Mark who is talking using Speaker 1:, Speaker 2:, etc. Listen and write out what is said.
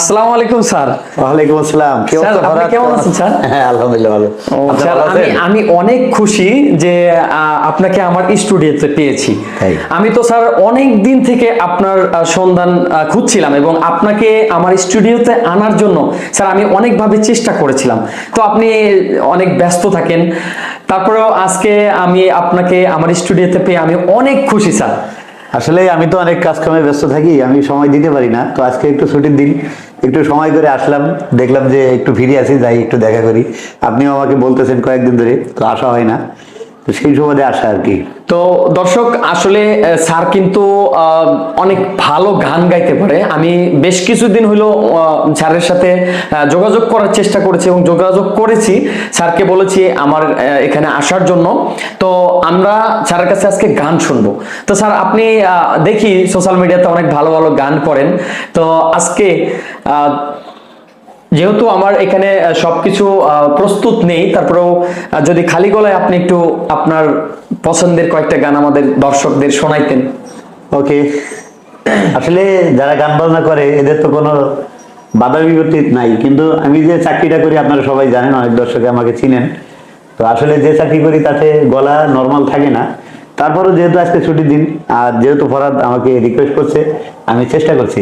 Speaker 1: আসসালামু আলাইকুম স্যার।
Speaker 2: ওয়ালাইকুম আসসালাম।
Speaker 1: স্যার আপনি কেমন আছেন স্যার?
Speaker 2: হ্যাঁ আলহামদুলিল্লাহ ভালো।
Speaker 1: স্যার আমি অনেক খুশি যে আপনাকে আমার স্টুডিওতে পেয়েছি। আমি তো স্যার অনেক দিন থেকে আপনার সন্ধান খুঁজছিলাম এবং আপনাকে আমার স্টুডিওতে আনার জন্য স্যার আমি অনেকভাবে চেষ্টা করেছিলাম, তো আপনি অনেক ব্যস্ত থাকেন, তারপরেও আজকে আমি আপনাকে আমার স্টুডিওতে পেয়ে আমি অনেক খুশি স্যার।
Speaker 2: আসলে আমি তো অনেক কাজকর্মে ব্যস্ত থাকি, আমি সময় দিতে পারি না, তো আজকে একটু ছুটির দিন, একটু সময় করে আসলাম, দেখলাম যে একটু ফিরে আছি, যাই একটু দেখা করি। আপনিও আমাকে বলতেছেন কয়েকদিন ধরে, তো আসা হয় না, তো সেই সুবাদে আসা আর কি।
Speaker 1: তো দর্শক আসলে স্যার কিন্তু অনেক ভালো গান গাইতে পারে। আমি বেশ কিছুদিন হলো স্যারের সাথে যোগাযোগ করার চেষ্টা করেছি এবং যোগাযোগ করেছি, স্যারকে বলেছি আমার এখানে আসার জন্য। তো আমরা স্যারের কাছে আজকে গান শুনবো। তো স্যার আপনি দেখি সোশ্যাল মিডিয়াতে অনেক ভালো ভালো গান করেন, তো আজকে যেহেতু আমার এখানে সবকিছু প্রস্তুত নেই, তারপরেও যদি খালি গলায় আপনি একটু আপনার পছন্দের কয়েকটা গান আমাদের দর্শকদের শোনাইতেন।
Speaker 2: ওকে, আসলে যারা গান বাজনা করে এদের তো কোনো বাধা বিপত্তি নাই, কিন্তু আমি যে চাকরিটা করি আপনারা সবাই জানেন, অনেক দর্শকে আমাকে চিনেন। তো আসলে যে চাকরি করি তাতে গলা নর্মাল থাকে না, তারপরও যেহেতু আজকে ছুটির দিন আর যেহেতু ফরহাদ আমাকে রিকোয়েস্ট করছে, আমি চেষ্টা করছি।